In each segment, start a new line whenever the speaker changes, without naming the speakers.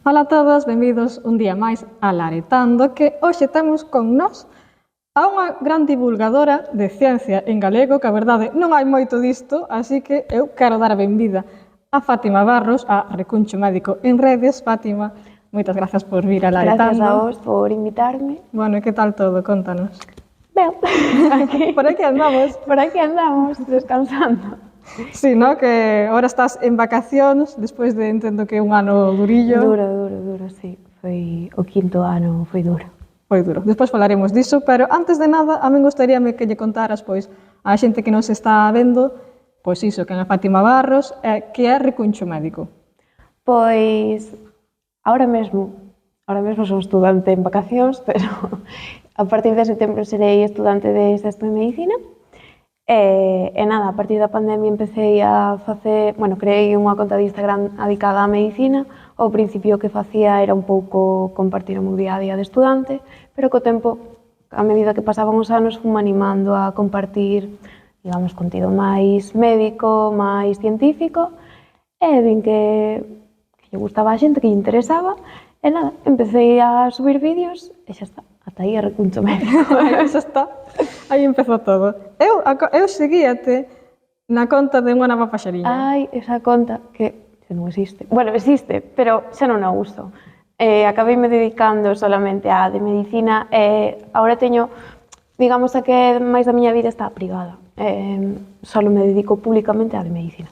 Ola a todos, benvidos un día máis a Laretando, que hoxe temos con nós a unha gran divulgadora de ciencia en galego, que a verdade non hai moito disto, así que eu quero dar a benvida a Fátima Barros, a Recuncho Médico en Redes. Fátima, moitas grazas por vir a
Gracias a
Laretando.
vos por invitarme.
Bueno, e que tal todo? Contanos.
Ben,
Por aquí andamos.
por aquí andamos, descansando.
Sí, no? Que ahora estás en vacacións, despois de, entendo que un ano durillo.
Duro, sí. Foi o quinto ano, foi duro.
Foi duro. Despois falaremos diso, pero antes de nada, a min gostaríame que lle contaras, pois, a xente que nos está vendo, pois iso, que é a Fátima Barros, que é Recuncho Médico.
Pois, ahora mesmo son estudante en vacacións, pero a partir de setembro serei estudante de sexto de Medicina. E nada, a partir da pandemia empecé a facer, creei unha conta de Instagram dedicada á medicina. Ao principio o que facía era un pouco compartir o meu día a día de estudante, pero co tempo, a medida que pasaban os anos, fui animando a compartir, digamos, contido máis médico, máis científico, e vin que lle gustaba a xente, que lle interesaba, e nada, empecé a subir vídeos e xa está. Ata aí a Recuncho Médico.
Xa está. Aí empezou todo. Eu seguíate na conta de unha nova paxariña.
Ai, esa conta que non existe. Bueno, existe, pero xa non a uso. Acabeime dedicando solamente á de medicina e agora teño, digamos, a que máis da miña vida está privada. Solo me dedico públicamente á de medicina.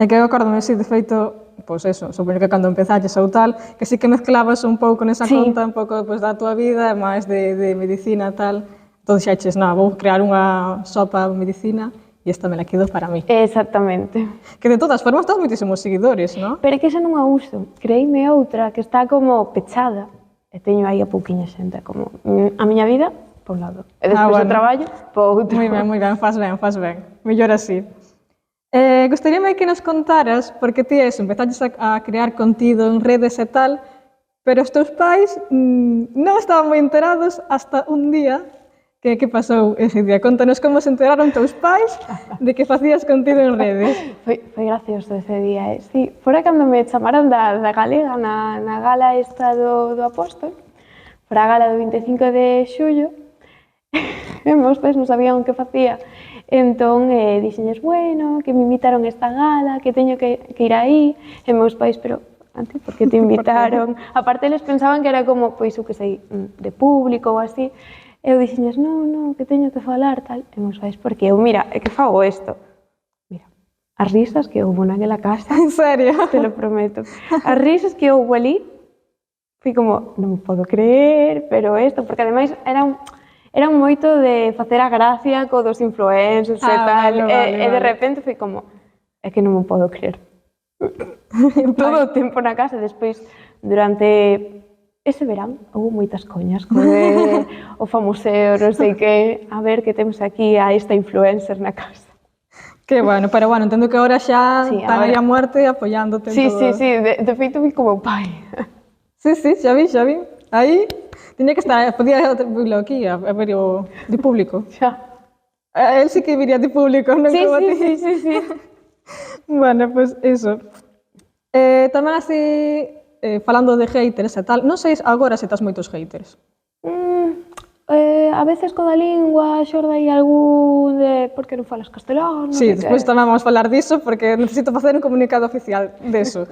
É que eu acordome, de feito, pois eso, supoño que cando empezaches ou tal, que sí que mezclavas un pouco nesa conta, un pouco pois, da tua vida, máis de medicina e tal. Entón xa eches, vou crear unha sopa de medicina e esta me la quedo para mí.
Exactamente.
Que de todas formas tens moitísimos seguidores, non?
Pero é que xa non a uso. Creíme outra que está como pechada e teño aí a pouquiña xente, como a miña vida, por un lado. E despois o traballo, por outro.
Moi ben, faz ben. Mellor así. Gostaríame que nos contaras, porque ti empezaches a crear contido en redes e tal, pero os teus pais non estaban moi enterados hasta un día. Que pasou ese día? Contanos como se enteraron teus pais de que facías contido en redes.
Foi gracioso ese día, sí. Fora cando me chamaron da Galega na gala esta do Apóstol, fora a gala do 25 de xullo, e meus pais non sabían o que facía. Entón, dixenlles, bueno, que me invitaron a esta gala, que teño que ir aí, e meus pais, pero, Anti, por que te invitaron? Aparte, eles pensaban que era como, pois, o que sei, de público ou así. Eu dixenlles, non, que teño que falar, tal. E meus pais, porque eu, mira, é que fago isto. Mira, as risas que houve naquela casa.
En serio?
Te lo prometo. As risas que houve ali, fui como, non podo creer, pero isto, porque ademais era moito de facer a gracia co dos influencers e tal,
vale.
e de repente fui como, é que non me podo creer. Todo o tempo na casa, despois, durante ese verán, houve moitas coñas, o famoseo, non sei que, a ver que temos aquí a esta influencer na casa.
Que bueno, pero bueno, entendo que agora xa están aí a muerte apoiándote en todo.
Sí, de feito vi como pai.
Sí, xa vi. Aí, tiña que estar, podía verlo aquí, a ver o de público.
Xa.
El sí que viría de público, non como a ti.
Sí.
Bueno, pois iso. Tamén así, falando de haters e tal, non sei agora se tas moitos haters.
A veces co da lingua xorda aí algún de por que non falas castelán, non
Sí,
sei
despois
que.
tamén vamos falar diso, porque necesito facer un comunicado oficial deso.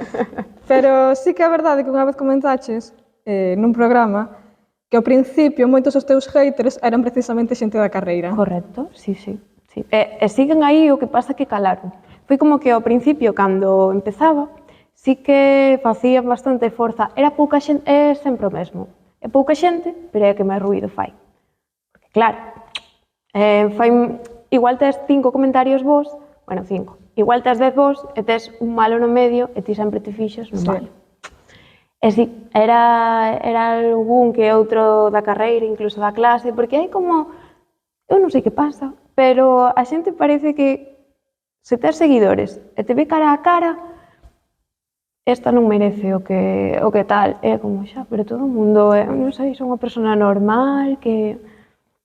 Pero sí que é verdade que unha vez comentaches nun programa que ao principio moitos dos teus haters eran precisamente xente da carreira.
Correcto, sí. E siguen aí, o que pasa que calaron. Foi como que ao principio, cando empezaba, sí que facían bastante forza. Era pouca xente, é sempre o mesmo. É pouca xente, pero é que máis ruído fai. Porque claro, igual tes 5 comentarios vos, 5. Igual tes 10 vos e tes un malo no medio e ti sempre te fixas no malo. E si, era algún que outro da carreira, incluso da clase, porque hai como, eu non sei que pasa, pero a xente parece que se tes seguidores e te ve cara a cara, esta non merece o que tal. É como xa, pero todo o mundo, non sei, son unha persona normal, que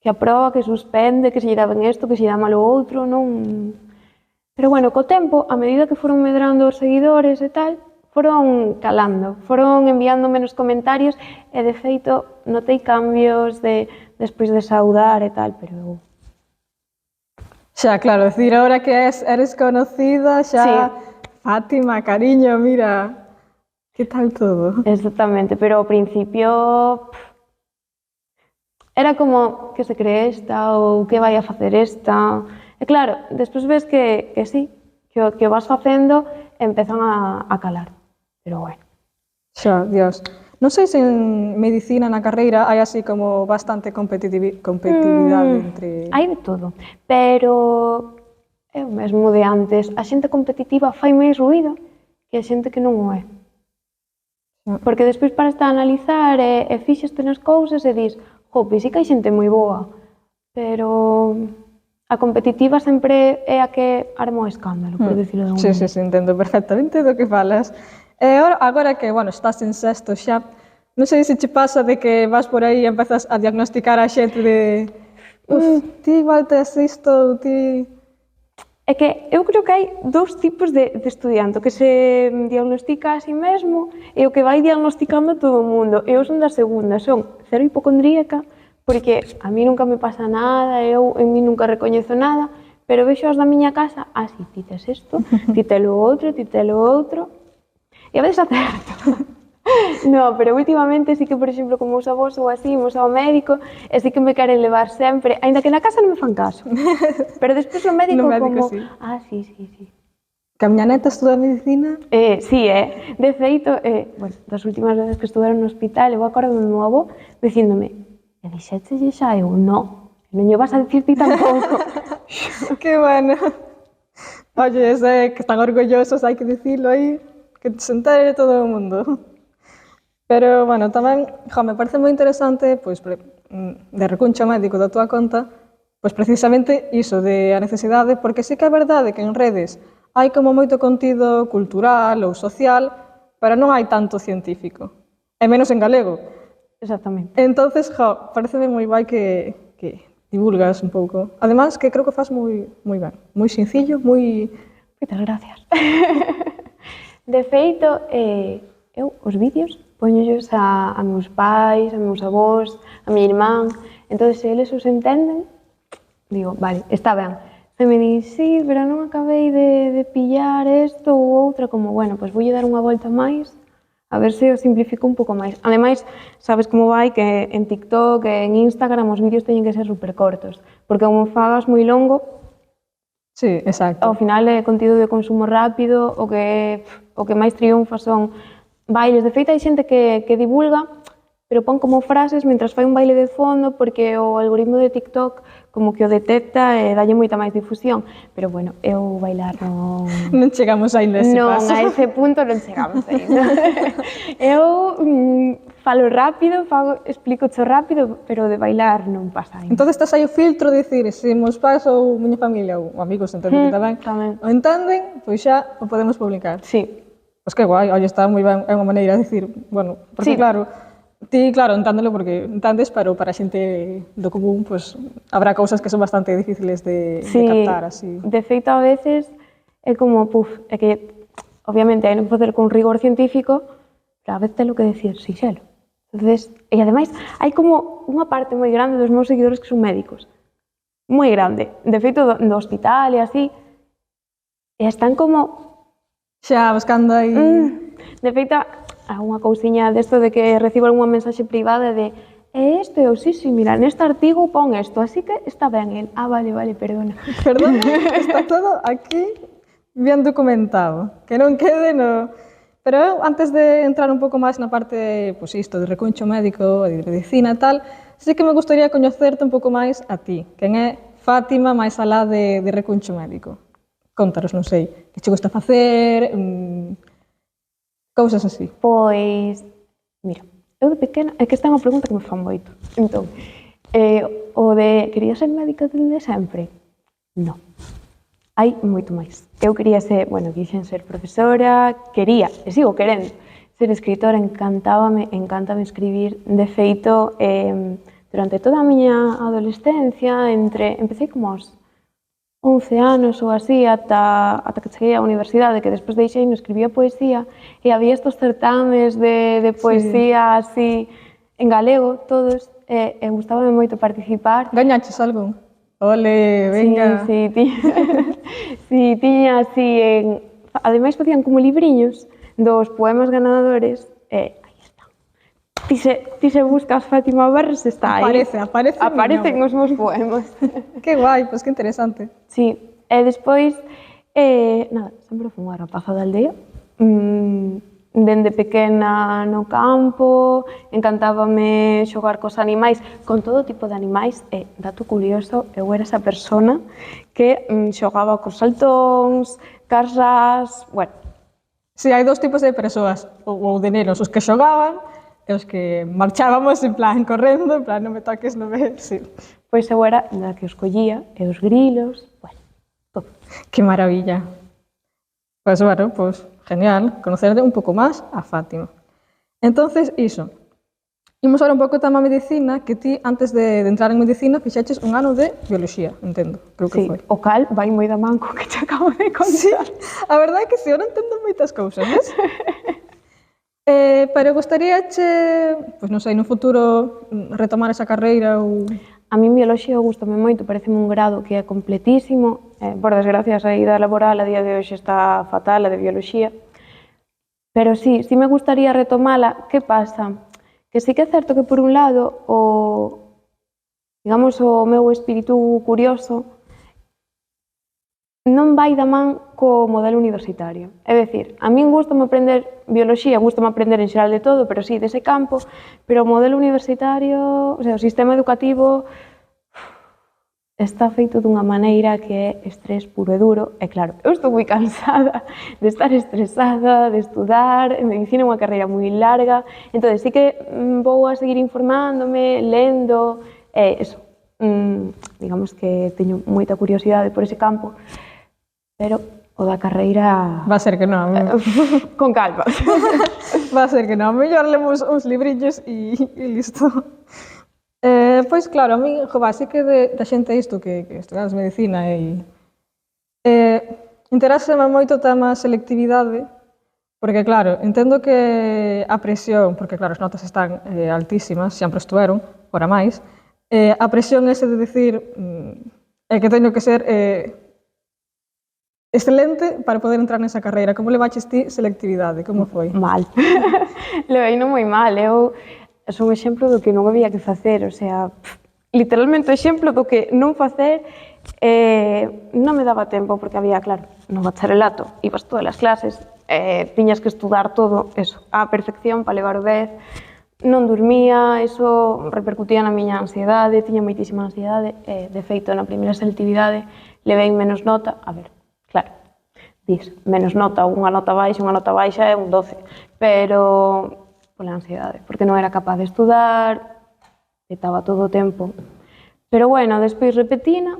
aproba, que suspende, que se lle dá ben isto, que se lle dá mal o outro, non... Pero bueno, co tempo, a medida que foron medrando os seguidores e tal, foron calando, foron enviando menos comentarios e, de feito, notei cambios despois de saudar e tal, pero eu...
Xa, claro, decir, ahora que eres conocida, xa,
Sí.
Fátima, cariño, mira, que tal todo?
Exactamente, pero ao principio era como que se cree esta ou que vai a facer esta. E claro, despois ves que sí, que o vas facendo empezan a calar. Pero bueno.
Xa, Dios. Non sei se en medicina na carreira hai así como bastante competitividade entre...
Hai de todo, pero é o mesmo de antes. A xente competitiva fai máis ruído que a xente que non o é. Porque despois paras a analizar e fixaste nas cousas e dis, pois sí que hai xente moi boa, pero a competitiva sempre é a que arma o escándalo, por decirlo de alguna
Sí, entendo perfectamente do que falas. E agora que, bueno, estás en sexto xa, non sei se che pasa de que vas por aí e empezas a diagnosticar a xente de ti igual tes isto, ti...
É que eu creo que hai dous tipos de estudiante, o que se diagnostica a si mesmo e o que vai diagnosticando a todo o mundo. Eu son da segunda, son cero hipocondríaca, porque a mí nunca me pasa nada, eu en mí nunca recoñezo nada, pero vexo as da miña casa, si, ti tes isto, ti tes lo outro, e a veces acerto. No, pero últimamente sí que, por exemplo, como os avós ou así, imos ao médico, e sí que me queren levar sempre, aínda que na casa non me fan caso. Pero despois o médico,
No médico,
como...
sí.
Sí.
Que a miña neta estuda medicina.
Sí, de feito, bueno, das últimas veces que estuveron no hospital, eu acordo do meu avó dicíndome, e dixéchelle xa? Eu, non lle vas a dicir ti tampouco.
Que bueno. Oye, que están orgullosos, hai que dicilo aí, que se entere todo o mundo. Pero, bueno, tamén, me parece moi interesante, pois, de recuncho médico da túa conta, pois precisamente iso de a necesidade, porque sí que é verdade que en redes hai como moito contido cultural ou social, pero non hai tanto científico, e menos en galego.
Exactamente.
Entonces, pareceme moi guai que divulgas un pouco. Ademais, que creo que faz moi ben, moi sencillo, moi...
Moitas gracias. De feito, eu os vídeos poñollos a meus pais, a meus avós, a miña irmán, entón se eles os entenden, digo, vale, está ben. Se me di, sí, pero non acabei de pillar isto ou outra, como, bueno, pois voulle dar unha volta máis, a ver se o simplifico un pouco máis. Ademais, sabes como vai que en TikTok e en Instagram os vídeos teñen que ser supercortos, porque como fagas moi longo,
sí, exacto.
Ao final é contido de consumo rápido, o que máis triunfa son bailes. De feito, hai xente que divulga, pero pon como frases mentras fai un baile de fondo, porque o algoritmo de TikTok como que o detecta e dalle moita máis difusión. Pero bueno, eu bailar non...
Non chegamos aí nese paso.
Non, a ese punto non chegamos aí. Eu falo rápido, explico rápido, pero de bailar non pasa aí.
Entón estás aí o filtro de dicir, se meus pais ou miña familia ou amigos entenden que tamén o entenden, pois xa o podemos publicar.
Sí.
Pois que guai, oye, está moi ben, é unha maneira de dicir, bueno, porque claro, ti, claro, enténdelo porque entendes, pero para a xente do común, pois habrá cousas que son bastante difíciles de captar así.
De feito, a veces é como, é que obviamente hai que facer con rigor científico, pero a veces telo que decir sinxelo. Entonces, e ademais, hai como unha parte moi grande dos meus seguidores que son médicos. Moi grande. De feito, do hospital e así. E están como...
Xa, buscando aí...
De feito, há unha cousiña desto de que recibo algunha mensaxe privada de isto, eu, sí, mira, neste artigo pon isto, así que está ben. El, vale, perdona.
Perdona, está todo aquí bien documentado, que non quede no... Pero eu, antes de entrar un pouco máis na parte, pois isto, de recuncho médico, de medicina e tal, sí que me gustaría coñecerte un pouco máis a ti, quen é Fátima máis alá de recuncho médico. Contaros, non sei, que che gusta facer, cousas así.
Pois, mira, eu de pequena, é que esta é unha pregunta que me fan moito. Entón, o de quería ser médica desde sempre? Non. Hai moito máis. Eu quería ser, quixen ser profesora, quería, e sigo querendo, ser escritora, encántame escribir. De feito, durante toda a miña adolescencia, empecé como aos 11 anos ou así, ata que cheguei á universidade, que despois deixei, non escribía poesía, e había estos certames de poesía así, en galego, todos, e gustábame moito participar.
Gañaches algún? Ole, venga.
Sí, sí, tiña así, ademais facían como libriños dos poemas ganadores, e aí está. Ti se buscas Fátima Barres, está aí. Aparecen os meus poemas.
Que guai, pois que interesante.
Sí, e despois, nada, sempre fui unha rapaza da aldea. Dende pequena no campo, encantábame xogar cos animais, con todo tipo de animais, e, dato curioso, eu era esa persona que xogaba cos saltóns, cas ras, bueno.
Si, hai dous tipos de persoas, ou de nenos, os que xogaban e os que marchábamos en plan correndo, en plan non me toques, non me... Sí.
Pois eu era da que os collía, e os grilos, bueno, todo.
Que maravilla. Pois, bueno, pois, genial, conocer un pouco máis a Fátima. Entonces, iso. Imos ahora un pouco tamén a medicina, que ti, antes de entrar en medicina, fixeches un ano de bioloxía, entendo, creo que
Sí,
foi.
o cal vai moi da man co que te acabo de contar.
Sí, a verdade é que si, eu non entendo moitas cousas, ves? Pero gustaríache, pois non sei, no futuro retomar esa carreira ou...
A min bioloxía gustame moito, pareceme un grado que é completísimo. Por desgracia, a saída laboral a día de hoxe está fatal, a de bioloxía. Pero sí me gustaría retomala. Que pasa? Que sí que é certo que, por un lado, digamos, o meu espírito curioso non vai da man co modelo universitario. É dicir, a min gustame aprender bioloxía, gustame aprender en xeral de todo, pero sí, dese campo, pero o modelo universitario, o sea, o sistema educativo está feito dunha maneira que é estrés puro e duro, e claro, eu estou moi cansada de estar estresada, de estudar, en medicina é unha carreira moi larga, entón sí que vou a seguir informándome, lendo, e eso, digamos que teño moita curiosidade por ese campo, pero o da carreira...
Va a ser que non.
Con calma.
Va a ser que non. Mellor lemos uns librillos e listo. Pois claro, a mí, sí que da xente isto que estudamos medicina e interésame moito o tema selectividade, porque claro, entendo que a presión, porque claro, as notas están altísimas, sempre estuveron, ora máis, a presión ese de decir é que teño que ser excelente para poder entrar nesa carreira. Como levaches ti selectividade? Como foi?
Mal. Leveino moi mal. Eu son exemplo do que non había que facer, o sea, literalmente o exemplo do que non facer, non me daba tempo, porque había, claro, no bacharelato, ibas todas as clases, tiñas que estudar todo, eso, á perfección para levar o 10, non dormía, eso repercutía na miña ansiedade, tiña moitísima ansiedade, de feito, na primeira selectividade levei menos nota, a ver, claro, dis, menos nota, unha nota baixa é un 12, pero pola ansiedade, porque non era capaz de estudar, estaba todo o tempo. Pero bueno, despois repetina,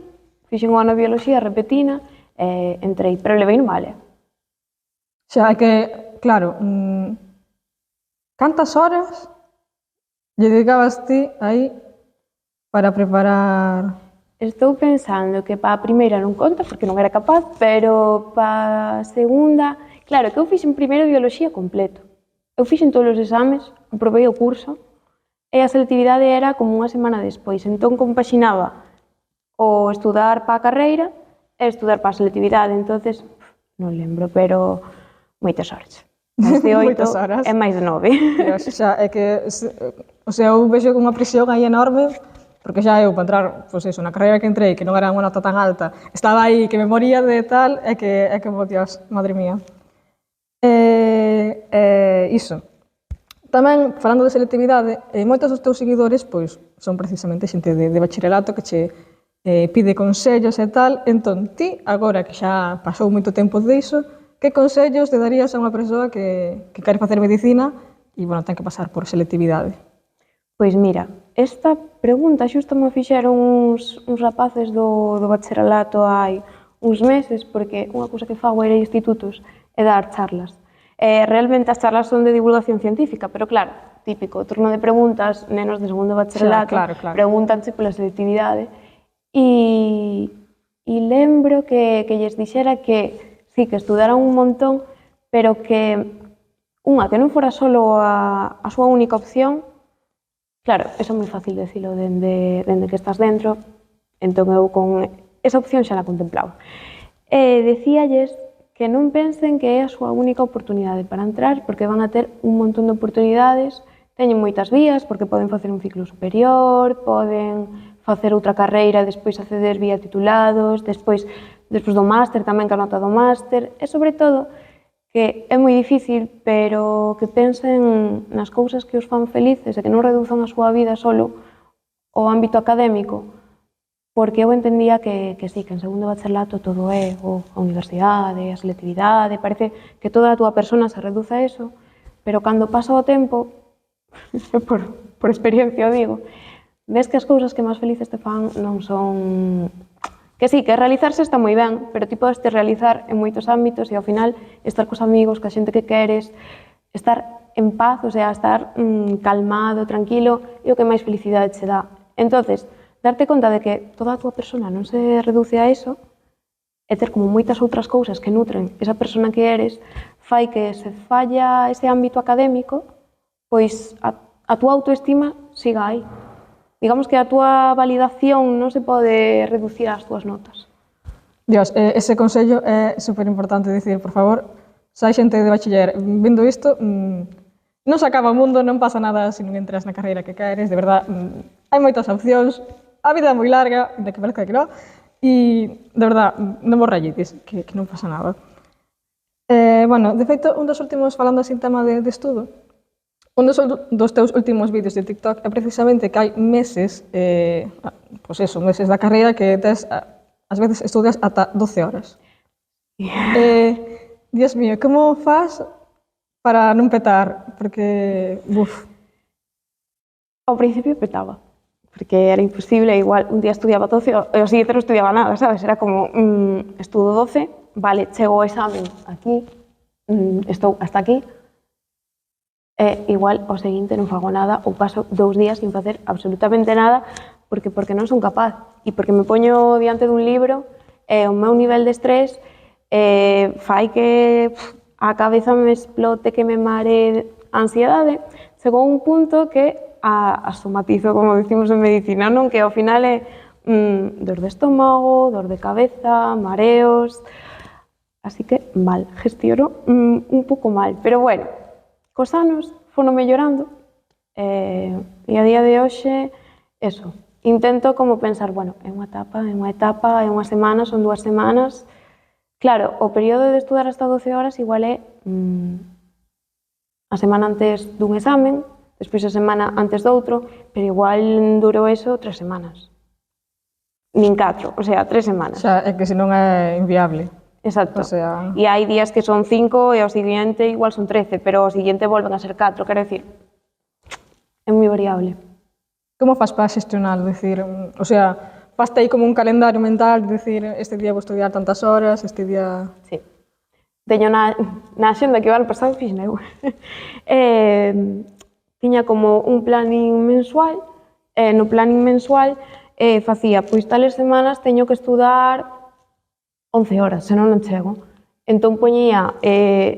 fixen un ano de bioloxía, repetina, entrei, pero levei mal,
Xa, é que, claro, cantas horas lle dedicabas ti aí para preparar...
Estou pensando que para a primeira non conta, porque non era capaz, pero para a segunda... Claro, que eu fixen primeiro bioloxía completo. Eu fixen todos os exames, aprobei o curso, e a selectividade era como unha semana despois. Entón, compaxinaba o estudar para a carreira e estudar para a selectividade. Entonces, non lembro, pero moitas horas. Máis de 8 e máis de 9.
Xa, é que, o sea, eu vexo unha presión aí enorme, porque xa eu, para entrar, pois eso, na carreira que entrei, que non era unha nota tan alta, estaba aí, que me moría de tal, é que, Dios, madre mía. Iso. Tamén, falando de selectividade, moitos dos teus seguidores, pois, son precisamente xente de bacharelato que che pide consellos e tal, entón, ti, agora que xa pasou moito tempo diso, que consellos te darías a unha persoa que quere facer medicina e, bueno, ten que pasar por selectividade?
Pois mira, esta pregunta xusto me fixeron uns rapaces do bacharelato hai uns meses, porque unha cousa que fago era institutos e dar charlas. Realmente as charlas son de divulgación científica, pero claro, típico, turno de preguntas, nenos de segundo bacharelato,
claro.
pregúntanse pola selectividade, e e lembro que lles dixera que sí, que estudaran un montón, pero que que non fora solo a súa única opción. Claro, eso é moi fácil decirlo dende que estás dentro, entón eu con esa opción xa la contemplaba. Decíalles que non pensen que é a súa única oportunidade para entrar, porque van a ter un montón de oportunidades, teñen moitas vías, porque poden facer un ciclo superior, poden facer outra carreira e despois acceder vía titulados, despois do máster tamén que a nota do máster, e sobre todo que é moi difícil, pero que pensen nas cousas que os fan felices e que non reduzan a súa vida solo ao ámbito académico, porque eu entendía que sí, que en segundo bacharelato todo é a universidade, a selectividade, parece que toda a túa persona se reduce a eso, pero cando pasa o tempo, por experiencia o digo, ves que as cousas que máis felices te fan non son... Que sí, que realizarse está moi ben, pero ti podes te realizar en moitos ámbitos e ao final estar cos amigos, ca xente que queres, estar en paz, o sea, estar calmado, tranquilo, é o que máis felicidade che dá. Entonces, darte conta de que toda a túa persona non se reduce a eso e ter como moitas outras cousas que nutren esa persona que eres, fai que se falla ese ámbito académico, pois a túa autoestima siga aí. Digamos que a túa validación non se pode reducir ás túas notas.
Dios, ese consello é super importante dicir, por favor, se hai xente de bachiller vindo isto, non se acaba o mundo, non pasa nada se non entras na carreira que queres, de verdad, hai moitas opcións, a vida é moi larga, de que parezca que non, e, de verdad, non vos rallides, que non pasa nada. Bueno, de feito, un dos últimos, falando así tema de estudo, un dos teus últimos vídeos de TikTok é precisamente que hai meses, pois eso, meses da carreira que tes, ás veces estudias ata 12 horas. Dios mío, como faz para non petar? Porque,
Ao principio petaba, porque era imposible, igual un día estudiaba 12 e o siguiente non estudiaba nada, sabes? Era como, estudo 12, vale, chego ao examen aquí, estou hasta aquí, e igual o seguinte non fago nada ou paso 2 días sin facer absolutamente nada porque non son capaz e porque me poño diante dun libro e o meu nivel de estrés fai que a cabeza me explote, que me mare a ansiedade. Chegou un punto que a somatizo, como decimos en medicina, non? Que ao final é dor de estómago, dor de cabeza, mareos, así que mal, gestiono un pouco mal, pero bueno, cos anos fono mellorando e a día de hoxe, eso, intento como pensar, bueno, é unha etapa, é unha semana, son 2 semanas. Claro, o período de estudar hasta 12 horas igual é a semana antes dun examen, despois a semana antes doutro, pero igual durou eso 3 semanas. Nin 4, o sea, 3 semanas.
xa, é que senón é inviable.
Exacto.
O sea...
E hai días que son 5 e ao seguinte igual son 13, pero ao seguinte volven a ser 4, quero decir, é moi variable.
Como faz para xestionar? Decir, o sea, faste aí como un calendario mental, decir, este día vou estudiar tantas horas, este día...
Sí. Teño na xenda que o ano pasado fixen eu. Tiña como un planning mensual, no planning mensual facía, pois tales semanas teño que estudar 11 horas, senón non chego. Entón poñía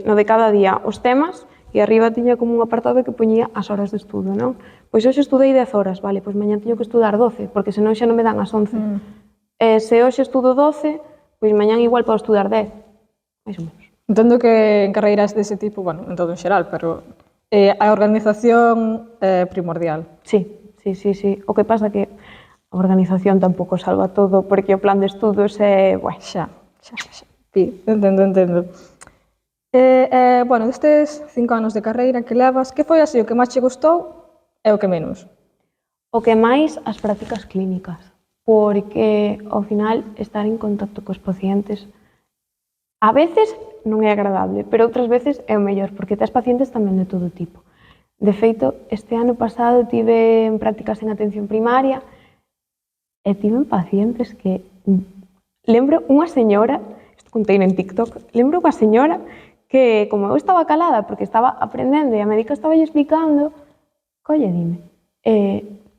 no de cada día os temas e arriba tiña como un apartado que poñía as horas de estudo, non? Pois hoxe estudei 10 horas, vale, pois mañá teño que estudar 12, porque senón xa non me dan as 11. Se hoxe estudo 12, pois mañán igual podo estudar 10, máis ou menos.
Entendo que en carreiras dese tipo, bueno, en todo en xeral, pero a organización é primordial.
Sí. O que pasa que a organización tampouco salva todo, porque o plan de estudos é, bueno,
Xa. Entendo. Bueno, destes 5 anos de carreira que levas, que foi así o que máis che gustou e o que menos?
O que máis, as prácticas clínicas, porque ao final estar en contacto cos pacientes a veces non é agradable, pero outras veces é o mellor, porque tes pacientes tamén de todo tipo. De feito, este ano pasado tive en prácticas en atención primaria e tive pacientes que... Lembro unha señora, isto contei en TikTok, lembro unha señora que, como eu estaba calada porque estaba aprendendo e a médica estaba explicando, colle, dime,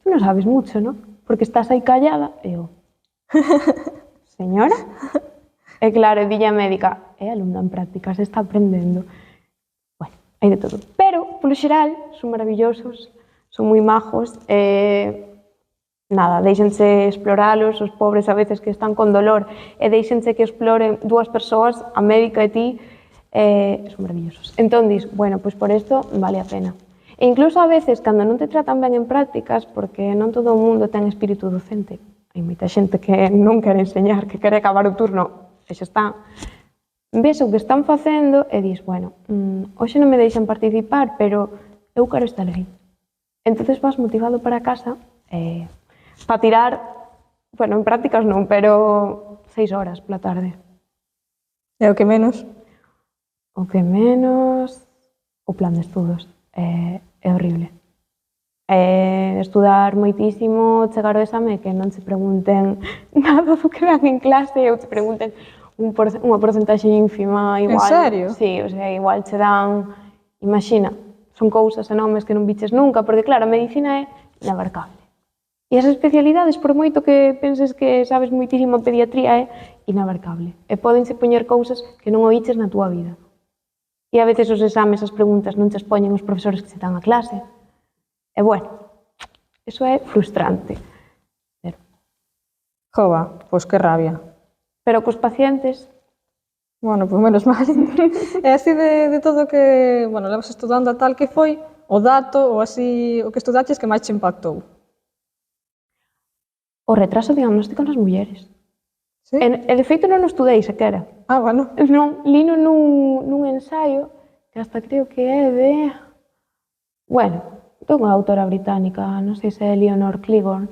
tú non sabes mucho, non? Porque estás aí callada, e eu... señora? E claro, dilla médica, é alumna en prácticas, está aprendendo. Bueno, hai de todo. Pero, polo xeral, son maravillosos, son moi majos, nada, déixense exploralos, os pobres a veces que están con dolor, e déixense que exploren dúas persoas, a médica e ti, son maravillosos. Entón, dis, bueno, pois por isto vale a pena. E incluso a veces, cando non te tratan ben en prácticas, porque non todo o mundo ten espírito docente, hai moita xente que non quere enseñar, que quere acabar o turno, e xa está, ves o que están facendo e dis, bueno, hoxe non me deixan participar, pero eu quero estar aí. Entonces vas motivado para casa, para tirar, bueno, en prácticas non, pero 6 horas pola tarde.
E o que menos?
O que menos, o plan de estudos, é horrible. Estudar moitísimo, chegar ao exame que non se pregunten nada do que dan en clase ou te pregunten unha porcentaxe ínfima, igual.
En serio?
Sí, o sea, igual che dan, imagina, son cousas e nomes que non biches nunca, porque claro, a medicina é inabarcable. E as especialidades, por moito que penses que sabes moitísimo a pediatría, é inabarcable. E pódense poñer cousas que non oíches na túa vida. E a veces os exames, as preguntas, non te expoñen os profesores que che dan a clase. E bueno, iso é frustrante.
Jova, pois que rabia.
Pero cos pacientes,
Bueno, pois menos mal. E así de todo que, bueno, levas estudando a tal, que foi o dato ou así o que estudaches que máis te impactou?
o retraso diagnóstico nas mulleres.
Sí?
E de feito non o estudei sequera.
Ah, bueno.
Non, lino nun ensaio que hasta creo que é de... Bueno, dunha autora británica, non sei se é Eleanor Cleghorn,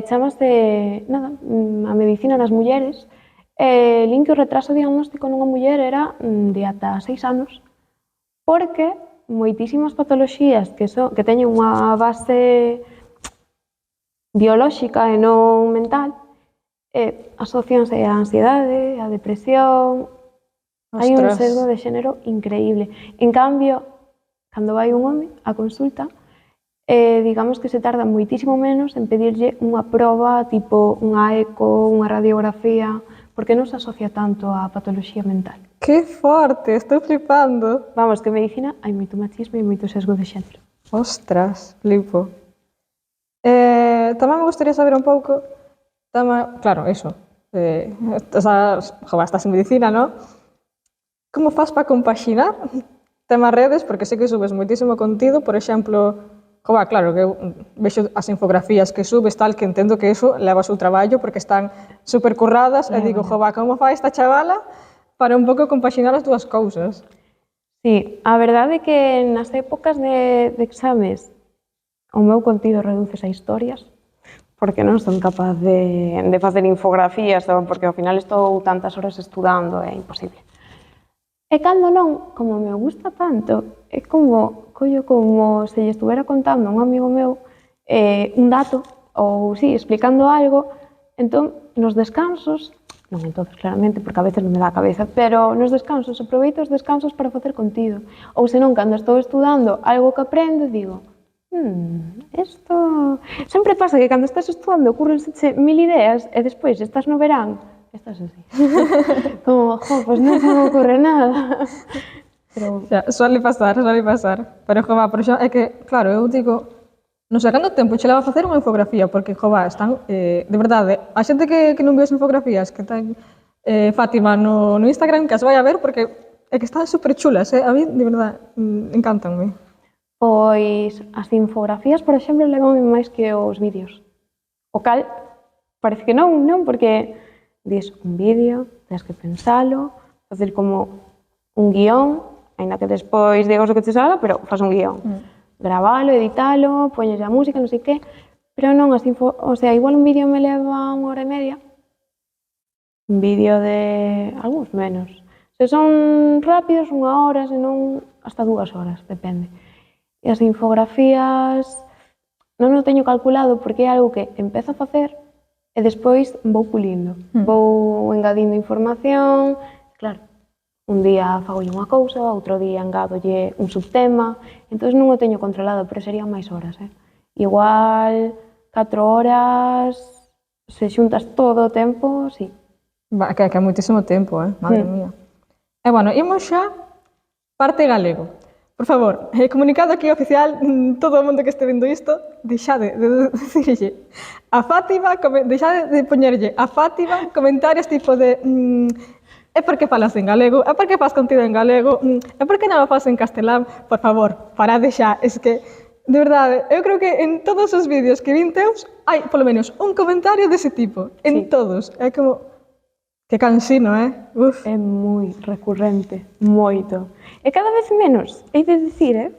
chamase, nada, a medicina nas mulleres, lin que o retraso diagnóstico nunha muller era de ata 6 anos, porque moitísimas patoloxías que teñen unha base biolóxica e non mental, asocianse á ansiedade, á depresión, hai un
Ostras.
sesgo de xénero increíble. En cambio, cando vai un home a consulta, digamos que se tarda moitísimo menos en pedirlle unha proba tipo unha eco, unha radiografía, porque non se asocia tanto á patoloxía mental.
Que forte, estou flipando.
Vamos, que en medicina hai moito machismo e moito sesgo de xénero.
Ostras, flipo. Tamén me gustaría saber un pouco, claro, eso, estás en medicina, ¿no? Como fas para compaxinar tema redes, porque sei que subes moitísimo contido, por exemplo, claro, que eu vexo as infografías que subes, tal, que entendo que eso leva o seu traballo, porque están super curradas, e digo, como fai esta chavala para un pouco compaxinar as dúas cousas?
Sí, a verdade é que nas épocas de exames o meu contido reduces a historias, porque non son capaz de facer infografías, porque ao final estou tantas horas estudando, é imposible. E cando non, como me gusta tanto, é como, collo como se lle estuvera contando a un amigo meu un dato, ou sí, explicando algo, entón, nos descansos, non en todos claramente, porque a veces non me dá a cabeza, pero nos descansos, aproveito os descansos para facer contido. Ou senón, cando estou estudando algo que aprendo, digo, isto... Sempre pasa que cando estás estudando ocurrenseche 1000 ideas e despois estás no verán, estás así. Como, pois non se me ocurre nada. Pero...
Suele pasar. Pero, por exemplo, é que, claro, eu digo, non sei canto tempo che leva a facer unha infografía, porque, están, de verdade, a xente que non ve as infografías que ten Fátima no Instagram, que as vai a ver, porque é que están super chulas, a mí, de verdade, encantanme.
Pois as infografías, por exemplo, levan máis que os vídeos. O cal, parece que non, porque dis un vídeo, tens que pensalo, facer como un guión, ainda que despois digas o que te salga, pero faz un guión. Gravalo, editalo, poñes a música, non sei que, pero non, o sea, igual un vídeo me leva 1 hora e media, un vídeo de algúns menos. Se son rápidos, 1 hora, se non, hasta 2 horas, depende. E as infografías non o teño calculado porque é algo que empezo a facer e despois vou pulindo. Vou engadindo información, claro, un día fagolle unha cousa, outro día engadolle un subtema, entón non o teño controlado, pero serían máis horas. Igual 4 horas, se xuntas todo o tempo, sí,
Que é moitísimo tempo, madre mía. E bueno, imos xa parte galego. Por favor, comunicado aquí oficial, todo o mundo que este vendo isto, deixade de dicirlle a Fátima, deixade de poñerlle a Fátima comentarios tipo de é porque falas en galego, é porque faz contido en galego, é porque non o faz en castelán. Por favor, parade xa, es que, de verdade, eu creo que en todos os vídeos que vin teus hai polo menos un comentario dese tipo, en todos. É como, que cansino, Uf.
É moi recurrente, moito. E cada vez menos, hei de dicir,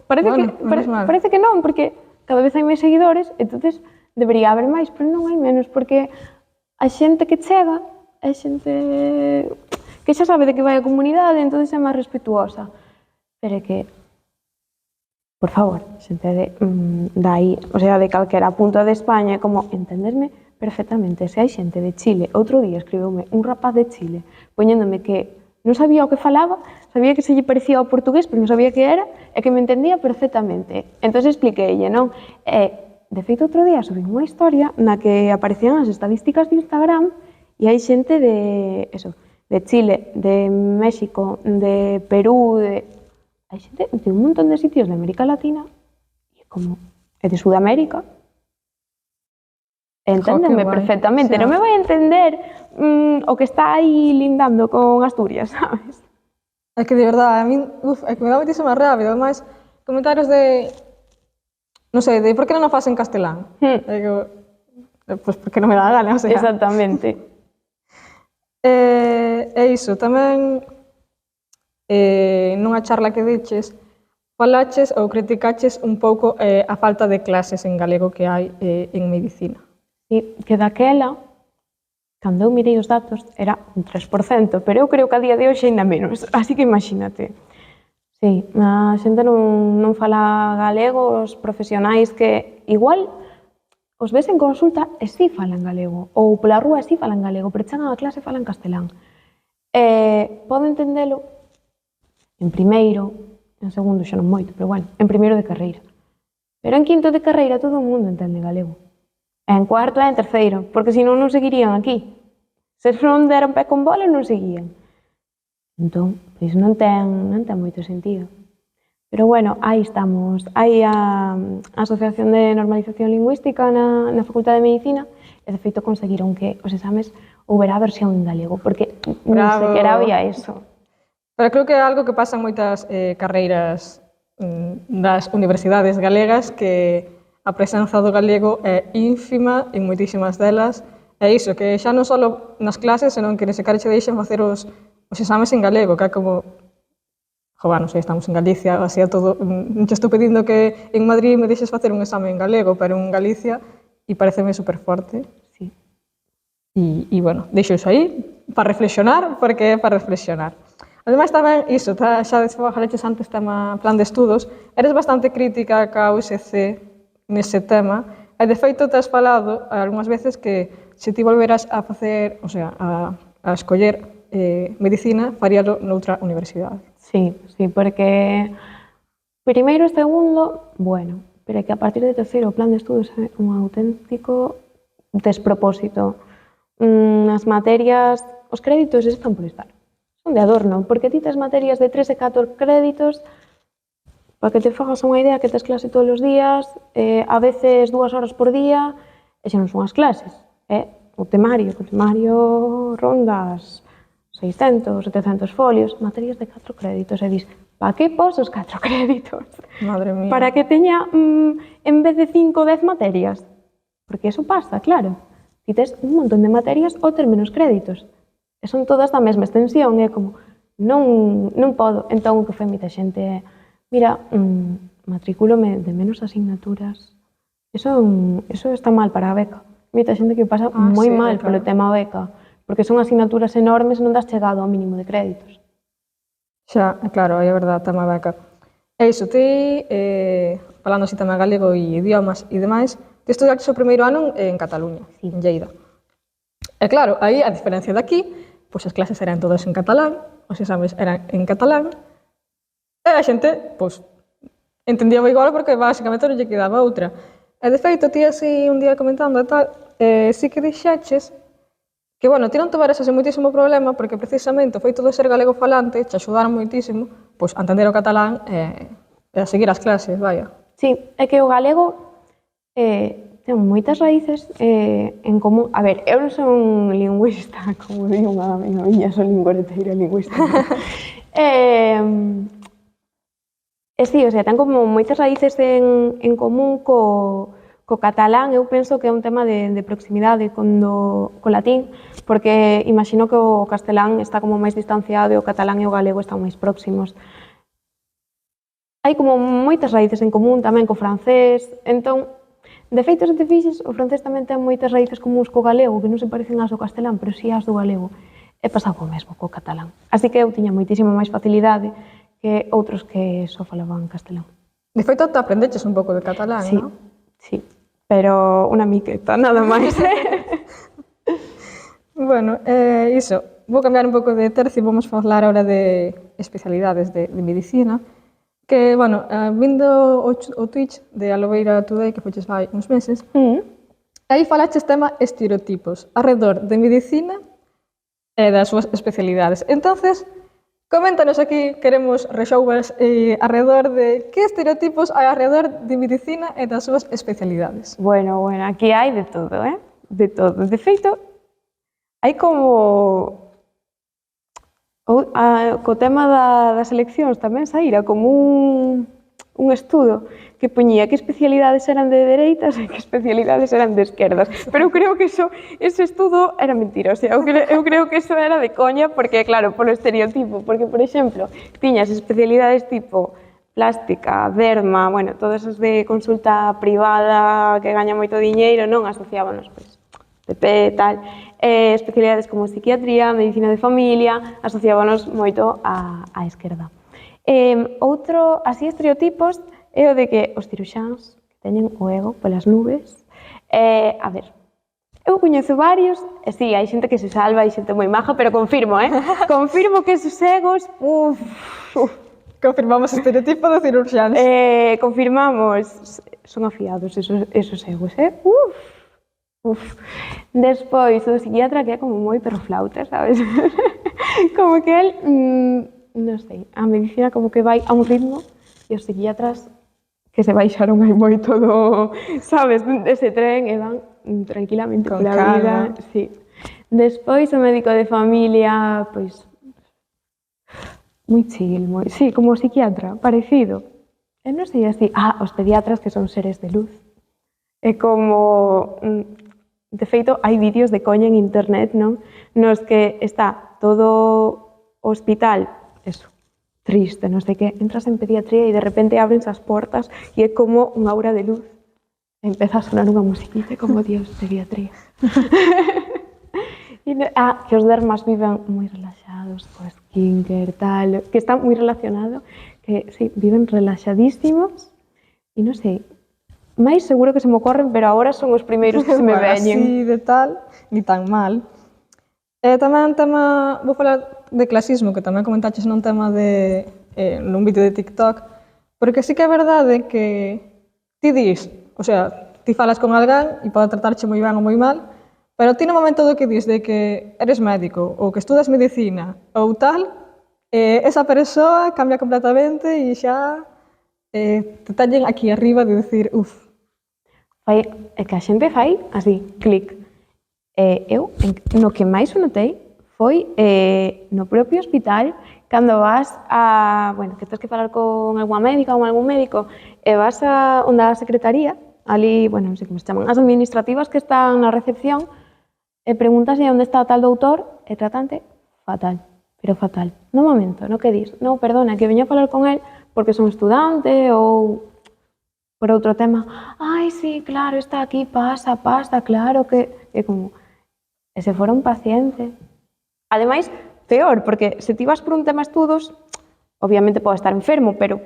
parece que non, porque cada vez hai máis seguidores, entonces debería haber máis, pero non hai menos, porque a xente que chega, é xente que xa sabe de que vai a comunidade, entonces é máis respetuosa. Pero é que, por favor, xente dai, o sea, de calquera punto de España, como entenderme perfectamente. Se hai xente de Chile, outro día escribeume un rapaz de Chile poñéndome que non sabía o que falaba, sabía que se lle parecía ao portugués, pero non sabía que era, e que me entendía perfectamente. Entón expliqueille, non? De feito, outro día subí unha historia na que aparecían as estadísticas de Instagram e hai xente de Chile, de México, de Perú, hai xente de un montón de sitios de América Latina e de Sudamérica. Enténdeme perfectamente, non me vai entender o que está aí lindando con Asturias, sabes?
É que de verdade, a min, é que me dá moitísima rabia, ademais, comentarios de, non sei, de por que non o faz en castelán? É que, pois porque non me dá a gana, o sea.
Exactamente.
E iso, tamén, nunha charla que diches, falaches ou criticaches un pouco a falta de clases en galego que hai en medicina.
Sí, que daquela, cando eu mirei os datos, era un 3%, pero eu creo que a día de hoxe ainda menos, así que imagínate. Sí, a xente non fala galego, os profesionais que igual os ves en consulta e sí falan galego, ou pola rúa e sí falan galego, pero chegan a clase e falan castelán. Podo entendelo en primeiro, en segundo xa non moito, pero bueno, en primeiro de carreira. Pero en quinto de carreira todo o mundo entende galego. En cuarto e en terceiro, porque senón non seguirían aquí. Se non deran pé con bola, non seguían. Entón, pois non ten moito sentido. Pero bueno, aí estamos. Hai a Asociación de Normalización Lingüística na Facultade de Medicina e de feito conseguiron que os exames houbera a versión en galego, porque non sequera había eso.
Pero creo que é algo que pasa en moitas carreiras das universidades galegas, que a presenza do galego é ínfima en moitísimas delas. É iso, que xa non só nas clases, senón que nese cara che deixan facer os exames en galego, que é como, non sei, estamos en Galicia, así é todo, non che estou pedindo que en Madrid me deixes facer un exame en galego, pero en Galicia, e pareceme super forte.
Sí.
E, bueno, deixo iso aí, para reflexionar, porque é para reflexionar. Ademais, tamén, iso, xa falaches antes tema plan de estudos, eres bastante crítica ca USC nese tema, e de feito te has falado algunhas veces que se ti volveras a facer, o sea, a escoller medicina, faríalo noutra universidade.
Sí, porque primeiro e segundo, bueno, pero é que a partir de terceiro o plan de estudos é un auténtico despropósito. As materias, os créditos están por estar, son de adorno, porque ti tes materias de 3 e 4 créditos. Para que te fagas unha idea, que tes clase todos os días, a veces 2 horas por día, e xa non son as clases, o temario ronda as 600, 700 folios, materias de 4 créditos, e dis, para que pos os 4 créditos?
Madre mía.
Para que teña, en vez de 5 ou 10 materias? Porque eso pasa, claro. Ti tes un montón de materias ou ter menos créditos. E son todas da mesma extensión, é como, non podo. Entón, o que foi moita xente é, mira, matricúlome de menos asignaturas. Eso está mal para a beca. Moita xente que pasa moi mal polo tema beca, porque son asignaturas enormes e non das chegado ao mínimo de créditos.
Xa, claro, é verdade, tema beca. E iso, ti, falando así tema galego e idiomas e demais, ti estudaste o primeiro ano en Cataluña, en Lleida. E claro, aí, a diferencia de aquí, pois as clases eran todas en catalán, os exames eran en catalán, e a xente, pois, entendía igual porque basicamente non lle quedaba outra. E de feito, ti así un día comentando e tal, sí que dixeches Que, bueno, ti non tomares ese moitísimo problema porque precisamente o feito de ser galego falante te axudaron moitísimo pois, a entender o catalán e a seguir as clases, vaya.
Sí, é que o galego ten moitas raíces en común. A ver, eu non son lingüista, como di unha amiga miña, son lingüeteira lingüista. Sí, o sea, ten como moitas raíces en común co catalán. Eu penso que é un tema de proximidade co latín, porque imagino que o castelán está como máis distanciado e o catalán e o galego están máis próximos. Hai como moitas raíces en común tamén co francés, entón, de feito, se te fixes, o francés tamén ten moitas raíces comuns co galego, que non se parecen ás do castelán, pero si ás do galego. E pasaba o mesmo co catalán. Así que eu tiña moitísima máis facilidade que outros que só falaban castelán.
De feito, te aprendeches un pouco de catalán,
Sí,
non?
sí, pero unha miqueta, nada máis.
Bueno, iso, vou cambiar un pouco de tercio e vamos falar ahora de especialidades de medicina. Que, bueno, vindo o Twitch de Alobeira Today, que foches vai uns meses, aí falaches tema estereotipos arredor de medicina e das súas especialidades. Entonces, coméntanos aquí, queremos rexouvas arredor de que estereotipos hai arredor de medicina e das súas especialidades.
Bueno, aquí hai de todo, De todo. De feito, hai como... Co tema das eleccións tamén saíra como un estudo que poñía que especialidades eran de dereitas e que especialidades eran de esquerdas. Pero eu creo que ese estudo era mentira. O sea, eu creo que eso era de coña porque, claro, polo estereotipo. Porque, por exemplo, tiñas especialidades tipo plástica, derma, bueno, todas as de consulta privada que gaña moito diñeiro, non asociábanos, pois, PP e tal. Especialidades como psiquiatría, medicina de familia, asociábanos moito á esquerda. Outro, así, estereotipos é o de que os ciruxáns teñen o ego polas nubes. A ver, eu coñezo varios, e sí, hai xente que se salva, hai xente moi maja, pero confirmo, confirmo que esos egos,
Confirmamos o estereotipo de cirurxiáns.
Confirmamos, son afiados esos egos, Despois, o psiquiatra que é como moi perroflauta, sabes? Como que el, non sei, a medicina como que vai a un ritmo e os psiquiatras que se baixaron aí moito do, sabes, ese tren e van tranquilamente
Con
pola
calma.
vida. Sí. Despois, o médico de familia, pois, moi chill, sí, como o psiquiatra, parecido. E non sei así, os pediatras que son seres de luz. É como... De feito, hai vídeos de coña en internet, non? Nos que está todo o hospital, eso, triste, non sei que, entras en pediatría e de repente abrense as portas e é como unha aura de luz. Empeza a sonar unha musiquita como Dios, pediatría. Que os dermas viven moi relaxados, co skincare, tal, que está moi relacionado, que, sí, viven relaxadísimos e non sei, máis seguro que se me ocorren, pero agora son os primeiros que se me veñen.
Así de tal, ni tan mal. Tamén tema, vou falar de clasismo, que tamén comentaches nun tema de, nun vídeo de TikTok, porque sí que é verdade que ti dis, o sea, ti falas con alguén e pode tratarche moi ben ou moi mal, pero ti no momento do que dis de que eres médico ou que estudas medicina ou tal, esa persoa cambia completamente e xa te tallen aquí arriba de decir,
É que a xente fai así, clic. Eu, no que máis o notei, foi no propio hospital, cando vas a, bueno, que tens que falar con algunha médica ou algún médico, e vas a onde a secretaría, ali, bueno, non sei como se chaman, as administrativas que están na recepción, e preguntas onde está o tal doutor, e tratante fatal, pero fatal. No momento, no que dis, non, perdona, que veño a falar con el porque son estudante ou por outro tema, sí, claro, está aquí, pasa, claro que... É como, e se fora un paciente? Ademais, peor, porque se ti vas por un tema estudos, obviamente pode estar enfermo, pero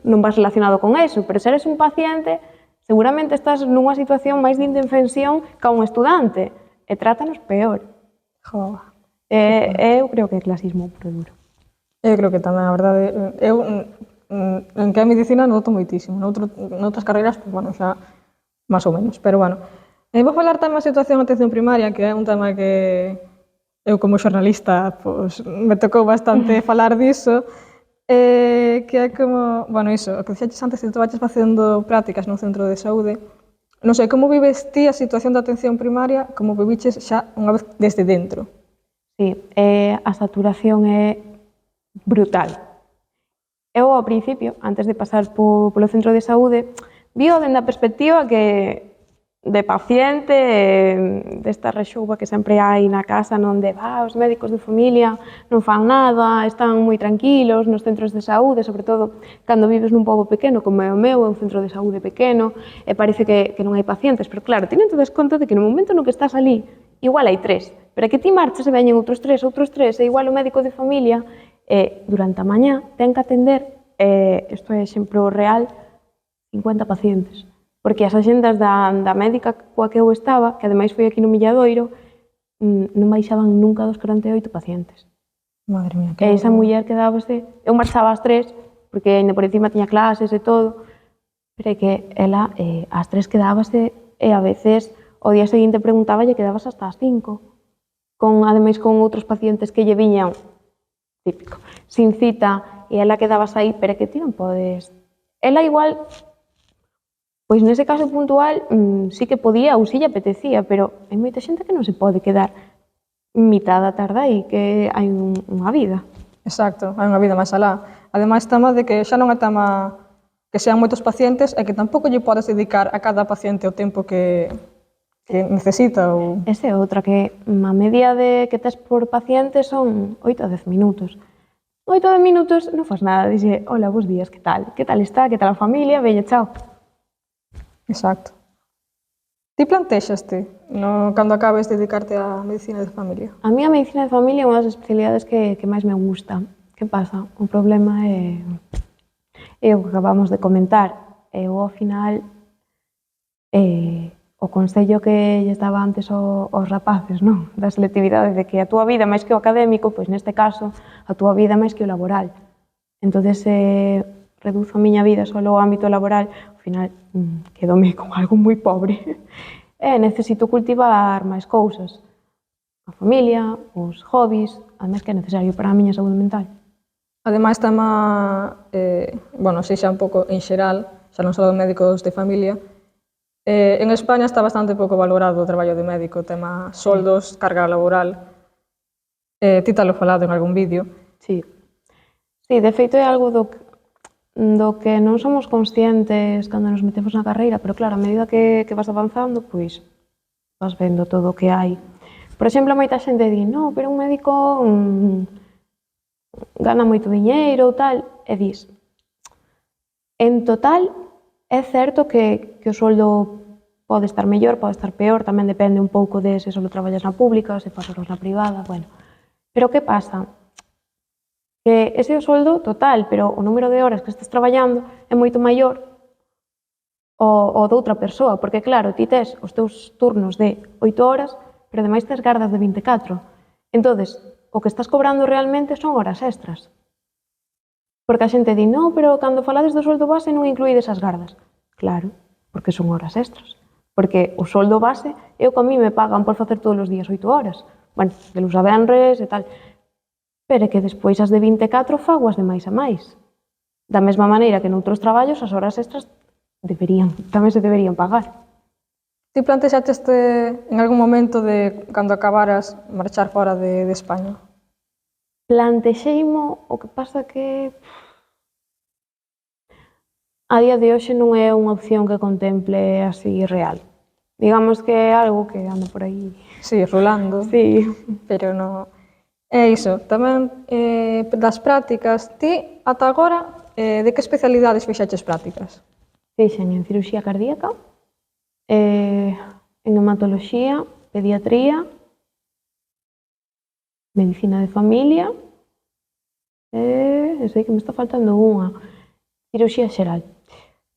non vas relacionado con eso, pero se eres un paciente, seguramente estás nunha situación máis de indefensión que un estudante, e trátanos peor. Eu creo que é clasismo puro duro.
Eu creo que tamén, a verdade, eu en que a medicina noto moitísimo, noutras carreiras, pues, bueno, xa máis ou menos, pero bueno. Vou falar tamén da situación de atención primaria, que é un tema que eu como xornalista me tocou bastante falar diso, que é como, bueno, iso, o que dixeches antes, que estabaches facendo prácticas nun centro de saúde. Non sei, como vives ti a situación da atención primaria, como viviches xa unha vez desde dentro?
Sí, a saturación é brutal. Eu, ao principio, antes de pasar polo centro de saúde, vío dende a perspectiva de paciente, desta rexouba que sempre hai na casa, onde os médicos de familia non fan nada, están moi tranquilos nos centros de saúde, sobre todo cando vives nun pobo pequeno, como é o meu, é un centro de saúde pequeno, e parece que non hai pacientes, pero claro, ti non te das conta de que no momento no que estás ali, igual hai 3, pero é que ti marchas e veñen outros 3, e igual o médico de familia durante a mañá ten que atender, isto é exemplo real, 50 pacientes. Porque as axendas da médica coa que eu estaba, que ademais foi aquí no Milladoiro, non baixaban nunca dos 48 pacientes.
Madre mía,
E esa muller quedábase... Eu marchaba ás 3, porque ainda por encima tiña clases e todo, pero é que ela ás 3 quedábase e a veces o día seguinte preguntaba e quedabas hasta as 5. Ademais con outros pacientes que lle viñan, típico, sin cita, e ela quedabas aí, pero é que ti non podes... Ela igual... Pois nese caso puntual sí que podía ou sí lle apetecía, pero hai moita xente que non se pode quedar mitad da tarde aí, que hai unha vida.
Exacto, hai unha vida máis alá. Ademais, tema de que xa non é tema que sean moitos pacientes, é que tampouco lle podes dedicar a cada paciente o tempo que necesita.
Esa é outra, que a media de que tes por paciente son 8 a 10 minutos. 8 a 10 minutos non faz nada, dixe, hola, bons días, que tal? Que tal está? Que tal a familia? Veña, chao.
Exacto. Ti plantexaste, cando acabes de dedicarte á medicina de familia?
A mí a medicina de familia é unha das especialidades que máis me gusta. Que pasa? O problema é o que acabamos de comentar. Eu, ao final, o consello que lles daba antes aos rapaces, non? Da selectividade, de que a túa vida máis que o académico, pois neste caso, a túa vida máis que o laboral. Entonces, reduzo a miña vida só ao ámbito laboral, ao final quedome con algo moi pobre. Necesito cultivar máis cousas. A familia, os hobbies, ademais que é necesario para a miña saúde mental.
Ademais, tema, xa un pouco en xeral, xa non só de médicos de familia, en España está bastante pouco valorado o traballo de médico, tema soldos, carga laboral. Ti talo falado en algún vídeo.
Sí, de feito é algo do que non somos conscientes cando nos metemos na carreira, pero claro, a medida que vas avanzando, pois vas vendo todo o que hai. Por exemplo, moita xente di, no, pero un médico gana moito diñeiro ou tal, e dis, en total, é certo que o soldo pode estar mellor, pode estar peor, tamén depende un pouco de se só traballas na pública, se faz horas na privada, bueno. Pero que pasa? Que ese é o soldo total, pero o número de horas que estás traballando é moito maior o de outra persoa, porque claro, ti tes os teus turnos de 8 horas, pero ademais tes gardas de 24. Entonces, o que estás cobrando realmente son horas extras. Porque a xente di, no, pero cando falades do soldo base non incluídes as gardas. Claro, porque son horas extras. Porque o soldo base é o que a mí me pagan por facer todos os días 8 horas. Bueno, de luz a venres e tal. Pero é que despois as de 24 fago as de máis a máis. Da mesma maneira que noutros traballos as horas extras tamén se deberían pagar.
Ti plantexaste en algún momento de, cando acabaras, marchar fora de España?
Plantexeimo, o que pasa que a día de hoxe non é unha opción que contemple así real. Digamos que é algo que anda por aí.
Sí, rolando.
Sí.
Pero non... É iso, tamén das prácticas, ti ata agora de que especialidades fixaches prácticas?
Fixen en cirurxía cardíaca, en hematoloxía, pediatría, medicina de familia, sei que me está faltando unha, cirurxía xeral.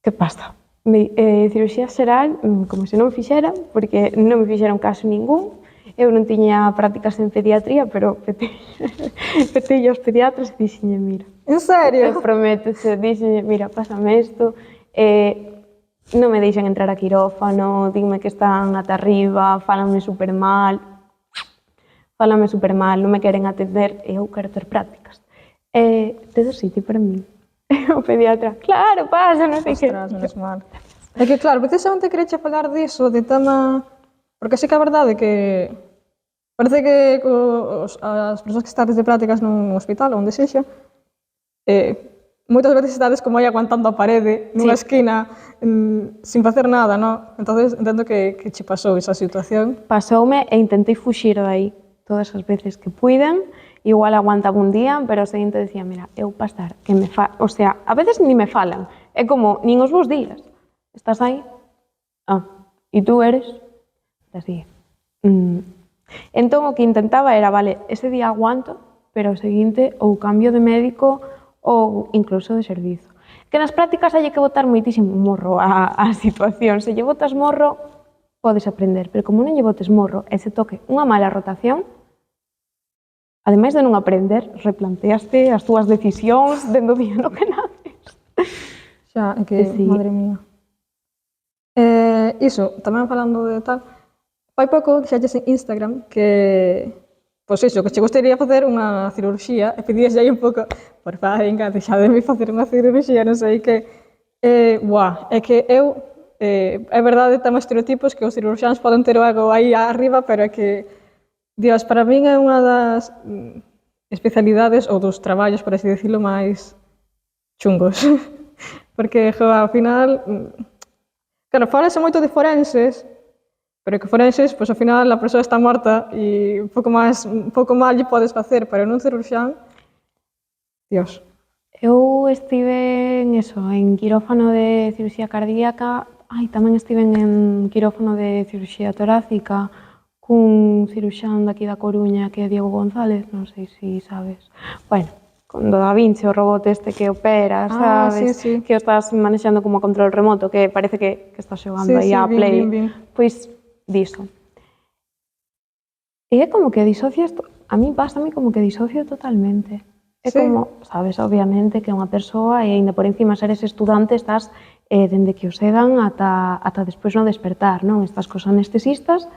Que pasa? Cirurxía xeral, como se non fixera, porque non me fixeron caso ningún. Eu non tiña prácticas en pediatría, pero petei aos pediatras e dixenlle, mira.
En serio?
Te prometo, dixenlle, mira, pásame isto. non me deixan entrar a quirófano, dinme que están ata arriba, fálanme super mal, non me queren atender e eu quero ter prácticas. Tedes sitio para mí? O pediatra, claro, pasa, non sei que.
Ostras, menos mal. É que, claro, precisamente quereche falar diso, de tema... Porque sí que a verdade que... Parece que as persoas que estades de prácticas nun hospital ou onde sexa, moitas veces estades como aí aguantando a parede nunha esquina sin facer nada, non? Entonces entendo que che pasou esa situación.
Pasoume e intentei fuxir dai todas as veces que puiden, igual aguantaba un día, pero o seguinte decía, mira, eu pasar, que me fa... O sea, a veces ni me falan, é como, nin os vos días. Estás aí? E tú eres? Así. Entón, o que intentaba era, vale, ese día aguanto, pero o seguinte ou cambio de médico ou incluso de servizo. Que nas prácticas hai que botar moitísimo morro a situación. Se lle botas morro, podes aprender, pero como non lle botes morro e se toque unha mala rotación, ademais de non aprender, replanteaste as túas decisións dentro do día no que naces.
Xa, é que,
Sí.
madre mía. Iso, tamén falando de tal, fai pouco dixaches en Instagram que, pois iso, que che gustaría facer unha cirurxía e pedías aí un pouco, por favor, venga, deixademe facer unha cirurxía, non sei que. É que eu, é verdade, temos estereotipos que os cirurxáns poden ter o ego aí arriba, pero é que, Dios, para min é unha das especialidades ou dos traballos, por así decirlo, máis chungos. Porque, ao final, claro, fálase moito de forenses, pero que forenses, pois ao final a persoa está morta e un pouco mal lle podes facer, pero nun cirurxán, Dios.
Eu estive en quirófano de cirurxía cardíaca, tamén estive en quirófano de cirurxía torácica cun cirurxán daqui da Coruña que é Diego González, non sei se sabes. Bueno, con do Da Vinci, o robot este que opera, sabes?
Sí.
Que o estás manexando como a control remoto, que parece que estás xogando aí a
vin,
Play.
vin.
Pois, diso. E é como que disocias, a mí pásame como que disocio totalmente. É como, sabes, obviamente, que unha persoa e aínda por encima seres estudante estás dende que o sedan ata despois no despertar, non? Estás cos anestesistas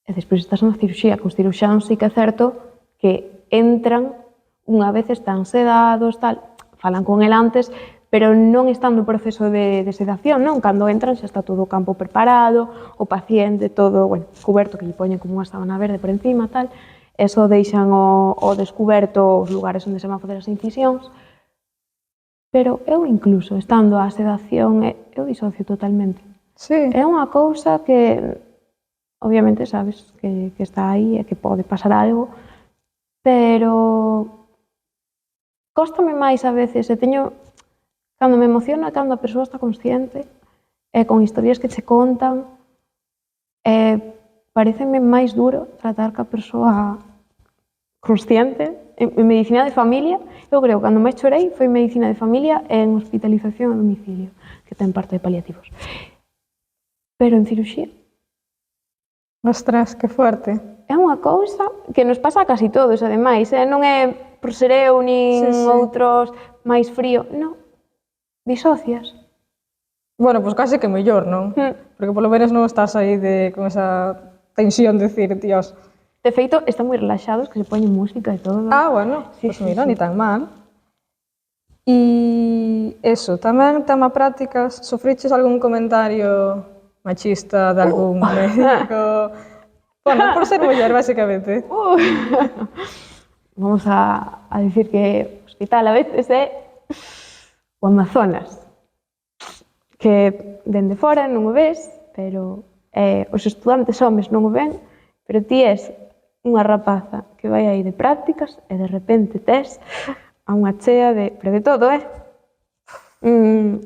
e despois estás na cirurxía. Cos ciruxáns sí que é certo que entran unha vez están sedados, tal, falan con el antes, pero non están no proceso de sedación, non? Cando entran xa está todo o campo preparado, o paciente todo, bueno, cuberto, que lle poñen como unha sábana verde por encima, tal, e só deixan o descuberto os lugares onde se van facer as incisións. Pero eu incluso, estando a sedación, eu disocio totalmente.
Sí.
É unha cousa que, obviamente, sabes que está aí e que pode pasar algo, pero cóstame máis a veces, e teño, cando me emociona, cando a persoa está consciente, e con historias que che contan, pareceme máis duro tratar ca persoa consciente. En medicina de familia, eu creo que cando máis chorei foi en medicina de familia e en hospitalización a domicilio, que ten parte de paliativos. Pero en cirurxía,
Ostras, que fuerte.
é unha cousa que nos pasa a casi todos, ademais, non é por ser eu nin outros máis frío, non, disocias.
Bueno, pois case que mellor, non? Porque polo menos non estás aí con esa tensión de decir, Dios.
De feito, están moi relaxados, que se poñen música e todo.
Bueno, pois mira, ni tan mal. E eso, tamén tema prácticas, sofriches algún comentario machista de algún médico? Bueno, por ser muller, basicamente.
Vamos a decir que o hospital a veces é o Amazonas, que dende fora non o ves, pero os estudantes homes non o ven, pero ti és unha rapaza que vai aí de prácticas e de repente tes a unha chea de, pero de todo,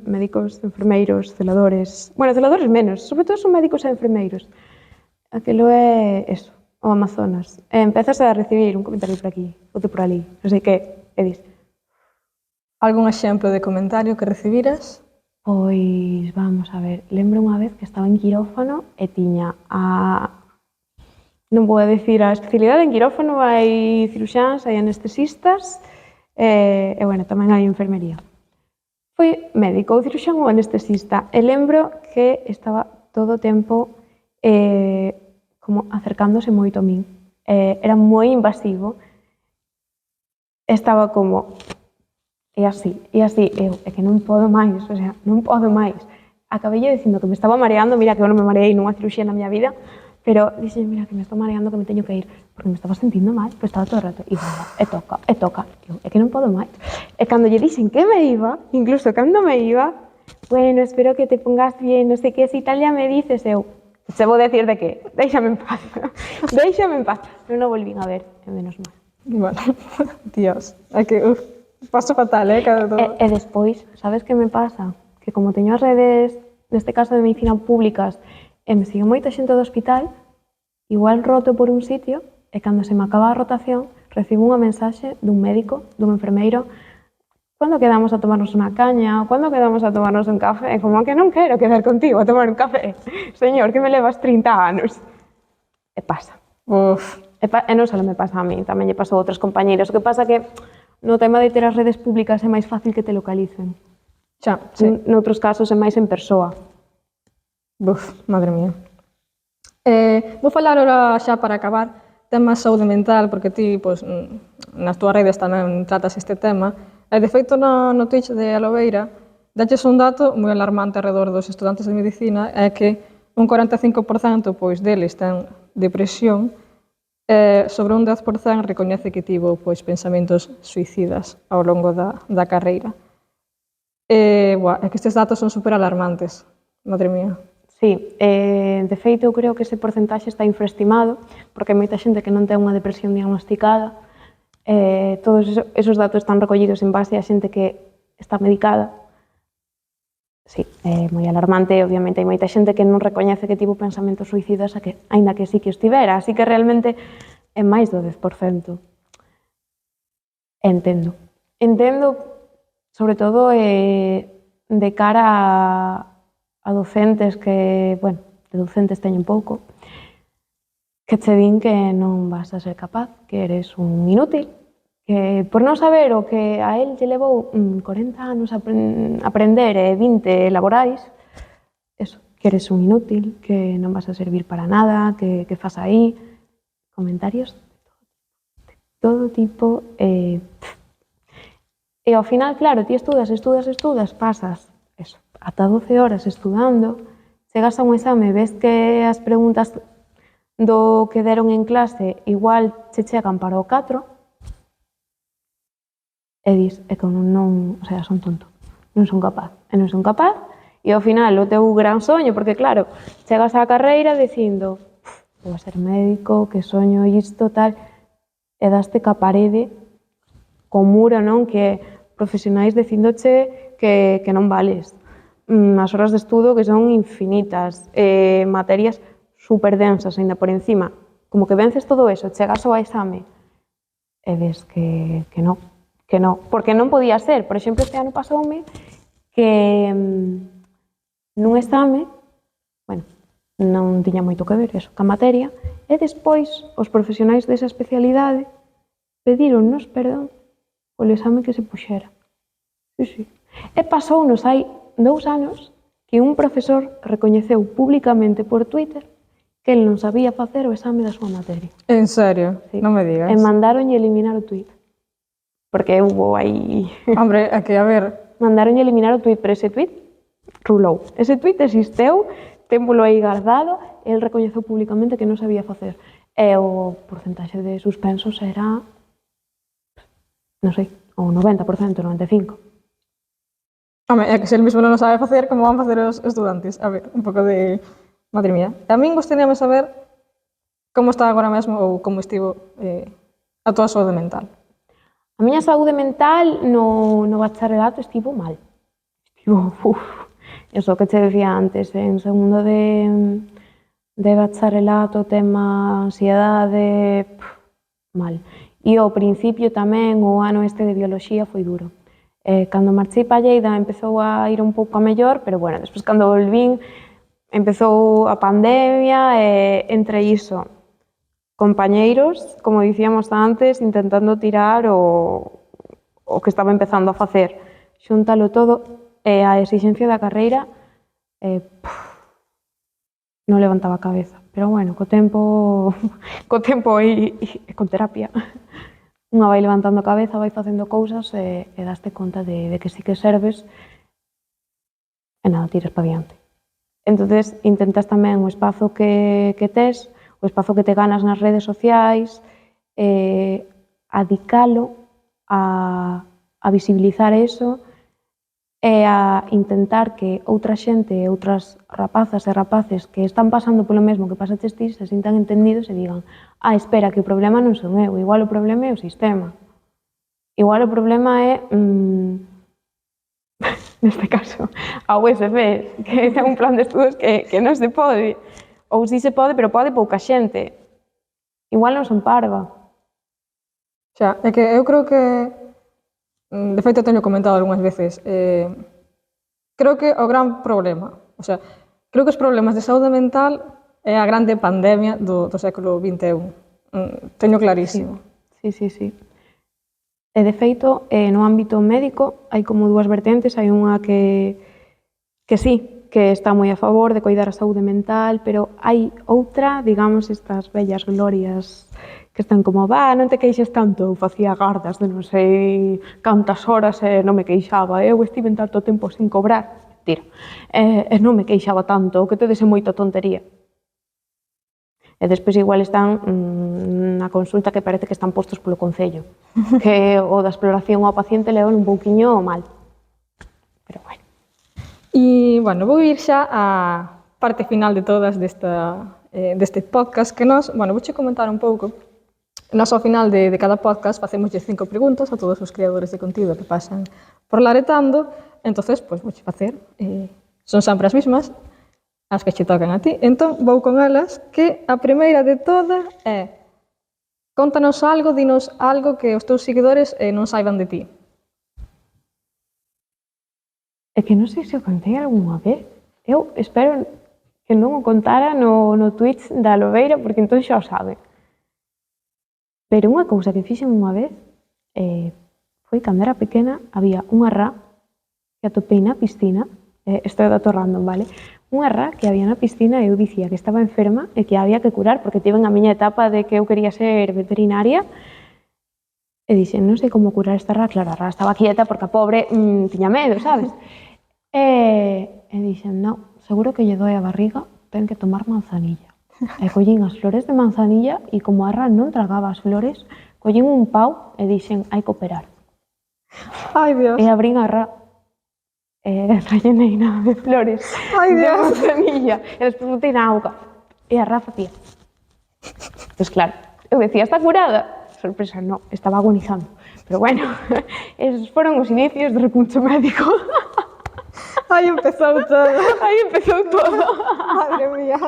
médicos, enfermeiros, celadores, bueno, celadores menos, sobre todo son médicos e enfermeiros. Aquilo é eso, o Amazonas. E empezas a recibir un comentario por aquí, outro por ali, non sei que, e dis.
Algún exemplo de comentario que recibiras?
Pois, vamos a ver, lembro unha vez que estaba en quirófano e tiña non vou decir a especialidade, en quirófano hai ciruxáns, hai anestesistas e, bueno, tamén hai enfermería. foi médico, ou cirurxán ou anestesista. E lembro que estaba todo o tempo como acercándose moito a min. Era moi invasivo. Estaba como, e así, eu, é que non podo máis, o sea, non podo máis. Acabei dicindo que me estaba mareando, mira que eu non me mareei nunha cirurxía na miña vida, pero dixen, mira que me estou mareando, que me teño que ir, porque me estaba sentindo mal, pois estaba todo o rato, e toca, eu, é que non podo máis. E cando lle dixen que me iba, incluso cando me iba, bueno, espero que te pongas bien, non sei que, si tal ya me dices, eu, se vou decir de que, déixame en paz, déixame en paz. Non o volvín a ver, e menos mal.
Bueno, Dios, é que, paso fatal, cada todo.
E despois, sabes que me pasa? Que como teño as redes, neste caso de medicina públicas, e me sigue moita xente do hospital, igual roto por un sitio, e cando se me acaba a rotación, recibo unha mensaxe dun médico, dun enfermeiro, cando quedamos a tomarnos unha caña, cando quedamos a tomarnos un café, como que non quero quedar contigo a tomar un café, señor, que me levas 30 anos. E pasa.
Uf.
E non só me pasa a mí, tamén lle pasou a outros compañeros. O que pasa que no tema de ter as redes públicas é máis fácil que te localicen.
Xa, sí.
Noutros casos é máis en persoa.
Buf, madre mía. Vou falar ahora xa para acabar tema saúde mental, porque ti, pois, nas túas redes tamén tratas este tema. E, de feito, no Twitch de Alobeira, daches un dato moi alarmante alrededor dos estudantes de medicina, é que un 45% pois, deles ten depresión, sobre un 10% recoñece que tivo pois, pensamentos suicidas ao longo da carreira. É que estes datos son super alarmantes, madre mía.
Sí, de feito eu creo que ese porcentaxe está infraestimado, porque hai moita xente que non ten unha depresión diagnosticada. Todos esos datos están recollidos en base a xente que está medicada. Sí, é moi alarmante, obviamente hai moita xente que non recoñece que tivo pensamentos suicidas, aínda que sí que estivera, así que realmente é máis do 10%. Entendo, sobre todo, de cara a docentes que, bueno, de docentes teñen pouco, que che din que non vas a ser capaz, que eres un inútil, que por non saber o que a él lle levou 40 anos a aprender e 20 laborais, eso, que eres un inútil, que non vas a servir para nada, que fas aí, comentarios de todo tipo. E ao final, claro, ti estudas, pasas eso, ata 12 horas estudando, chegas a un exame, ves que as preguntas do que deron en clase igual che chegan para o 4, e dis, é que non, o sea, son tonto, non son capaz, e ao final o teu gran soño, porque claro, chegas á carreira dicindo, vou a ser médico, que soño isto, tal, e daste ca parede, co muro, non, que profesionais dicindoche que non vales, as horas de estudo que son infinitas, materias super densas, ainda por encima, como que vences todo eso, chegas ao exame, e ves que non, porque non podía ser. Por exemplo, este ano pasoume que nun exame, bueno, non tiña moito que ver eso, ca materia, e despois os profesionais desa especialidade pedironnos perdón polo exame que se puxera. Sí. E pasounos hai 2 anos que un profesor recoñeceu públicamente por Twitter que el non sabía facer o exame da súa materia.
En serio?
Sí.
Non me digas.
E mandaronlle eliminar o tweet. Porque hubo aí...
Hombre, é que, a ver...
Mandaronlle eliminar o tweet, pero ese tweet rulou. Ese tweet existeu, témpolo aí guardado, e el recoñeceu públicamente que non sabía facer. E o porcentaxe de suspensos era, non sei, o 90%, 95%.
Home, é que se el mismo non o sabe facer, como van facer os estudantes? A ver, un pouco de... Madre mía. A min gostaríame saber como está agora mesmo ou como estivo a túa saúde mental.
A miña saúde mental no bacharelato estivo mal. Eso que te decía antes, en segundo de bacharelato, tema ansiedade, mal. E ao principio tamén, o ano este de bioloxía foi duro. Cando marchei pa Lleida empezou a ir un pouco a mellor, pero bueno, despois cando volvín empezou a pandemia e entre iso, compañeiros, como dicíamos antes, intentando tirar o que estaba empezando a facer. Xuntalo todo, e a exixencia da carreira non levantaba a cabeza. Pero bueno, co tempo e con terapia, unha vai levantando a cabeza, vai facendo cousas e daste conta de que sí que serves e nada, tiras pa diante. Entonces intentas tamén o espazo que tes, o espazo que te ganas nas redes sociais, adicalo a visibilizar eso e a intentar que outra xente, outras rapazas e rapaces que están pasando polo mesmo que pasaches ti se sintan entendidos e digan espera, que o problema non son eu, igual o problema é o sistema. Igual o problema é, neste caso, a USF, que ten un plan de estudos que non se pode. Ou si se pode, pero pode pouca xente. Igual non son parva.
Xa, é que eu creo que, de feito, teño comentado algunhas veces, creo que o gran problema, o sea, creo que os problemas de saúde mental é a grande pandemia do século XXI. Teño clarísimo.
Sí. E, de feito, no ámbito médico hai como dúas vertentes, hai unha que sí, que está moi a favor de coidar a saúde mental, pero hai outra, digamos, estas vellas glorias que están como, non te queixes tanto, eu facía gardas de non sei cantas horas e non me queixaba, eu estive tanto tempo sin cobrar, mentira, e non me queixaba tanto, o que tedes é moita tontería. E despois igual están na consulta que parece que están postos polo Concello, que o da exploración ao paciente leva un pouquiño mal. Pero bueno.
E, bueno, vou ir xa á parte final de todas deste podcast que nós, vouche comentar un pouco. Nós, ao final de cada podcast, facemoslle 5 preguntas a todos os creadores de contido que pasan por Laretando, entonces, vouche facer, son sempre as mismas, as que che tocan a ti. Entón, vou con elas, que a primeira de todas é contanos algo, dinos algo que os teus seguidores non saiban de ti.
É que non sei se o contei algunha vez. Eu espero que non o contara no Twitch da Lobeira, porque entón xa o sabe. Pero unha cousa que fixen unha vez foi cando era pequena, había unha rá que atopei na piscina, isto é dato random, vale? Unha rá que había na piscina e eu dicía que estaba enferma e que había que curar porque tiven a miña etapa de que eu quería ser veterinaria e dixen, non sei como curar esta rá, claro, a rá estaba quieta porque a pobre tiña medo, sabes? E dixen, non, seguro que lle doe a barriga, ten que tomar manzanilla. E collín as flores de manzanilla e como a rá non tragaba as flores, collín un pau e dixen, hai que operar.
Ai, Dios.
E abrín a rá rellenei de flores de manzanilla e despois botei na auga e a rá facía. Pois claro, eu decía, está curada? Sorpresa, non, estaba agonizando. Pero bueno, esos foron os inicios do recuncho médico.
Aí empezou todo. Madre mía,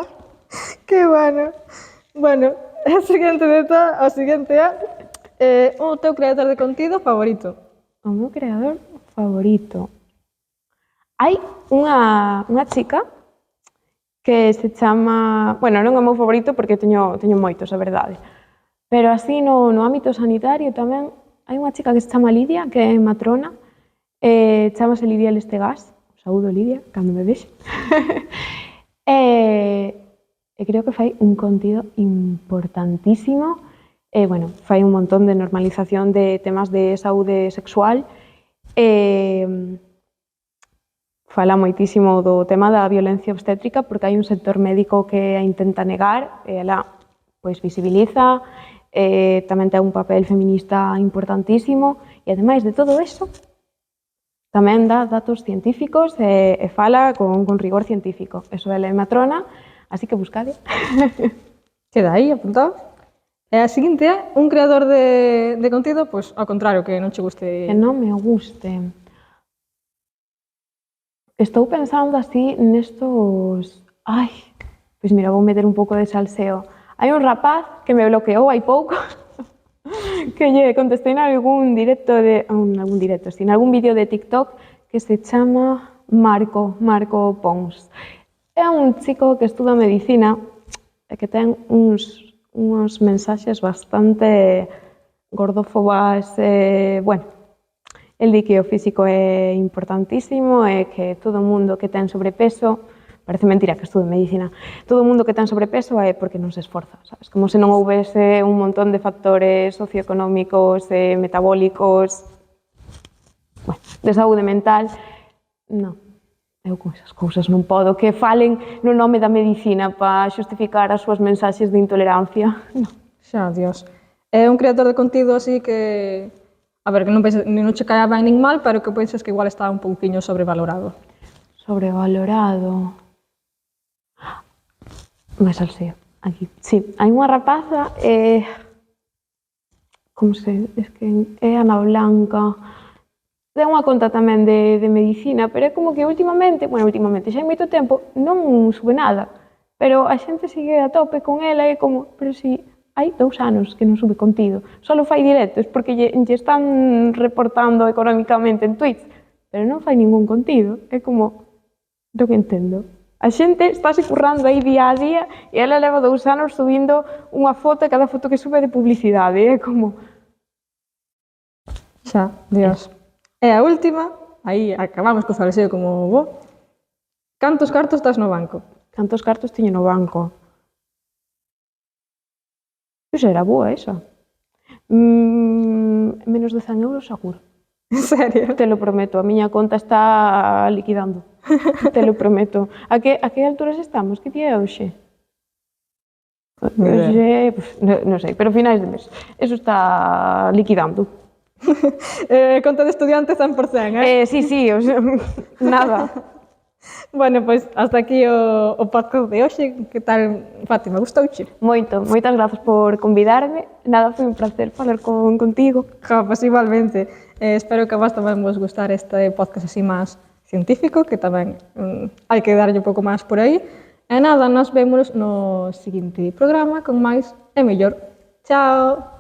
que bueno. Bueno, o seguinte é o teu creador de contido favorito.
O meu creador favorito. Hai unha chica que se chama... Bueno, non é o meu favorito porque teño moitos, a verdade. Pero así no ámbito sanitario tamén hai unha chica que se chama Lidia, que é matrona, chamase Lidia Lestegás. Saúdo, Lidia, cando me vexe. E creo que fai un contido importantísimo. Bueno, fai un montón de normalización de temas de saúde sexual. Fala moitísimo do tema da violencia obstétrica porque hai un sector médico que a intenta negar e ela visibiliza, tamén ten un papel feminista importantísimo e ademais de todo eso tamén dá datos científicos e fala con rigor científico. Eso ela é matrona, así que buscade.
Queda aí apuntado. E a seguinte é un creador de contido, pois ao contrario, que non che guste.
Que non me guste. Estou pensando así nestos... Pois mira, vou meter un pouco de salseo. Hai un rapaz que me bloqueou hai pouco que lle contestei en algún directo en algún vídeo de TikTok que se chama Marco Pons. É un chico que estuda medicina e que ten uns mensaxes bastante gordófobas, bueno, El di que o físico é importantísimo e que todo mundo que ten sobrepeso, parece mentira que estude medicina, todo mundo que ten sobrepeso é porque non se esforza, sabes? Como se non houvese un montón de factores socioeconómicos e metabólicos, bueno, de saúde mental, non. Eu con esas cousas non podo que falen no nome da medicina para xustificar as súas mensaxes de intolerancia. Non.
Xa, Dios. É un creador de contido así que... A ver, que non, penses, non che caia ben nin mal, pero que penses que igual está un pouquiño sobrevalorado.
Sobrevalorado. Me salseo, aquí. Sí, hai unha rapaza, como se... Es que é Ana Blanca. Ten unha conta tamén de medicina, pero é como que últimamente, xa hai moito tempo, non sube nada. Pero a xente sigue a tope con ela e como, pero si hai 2 anos que non sube contido. Só fai directos porque lle están reportando económicamente en Twitch, pero non fai ningún contido. É como, non entendo. A xente estáse currando aí día a día e ela leva 2 anos subindo unha foto e cada foto que sube é de publicidade. É como...
Xa, Dios. E a última, aí acabamos co salseo como vos. Cantos cartos estás no banco?
Cantos cartos tiño no banco? Pois era boa esa. Menos de 100 euros seguro.
En serio?
Te lo prometo, a miña conta está liquidando. Te lo prometo. A que alturas estamos? Que día é hoxe? Hoxe, non sei, pero finais de mes. Eso está liquidando.
Conta de estudiante 100%,
Sí, o sea, nada.
Bueno, pois hasta aquí o podcast de hoxe. Que tal, Fátima? Gustouche?
Moito, moitas grazas por convidarme. Nada, foi un placer falar contigo.
Ja, pois igualmente. Espero que a vos tamén vos gustar este podcast así máis científico, que tamén hai que darlle un pouco máis por aí. E nada, nos vemos no seguinte programa con máis e mellor. Chao!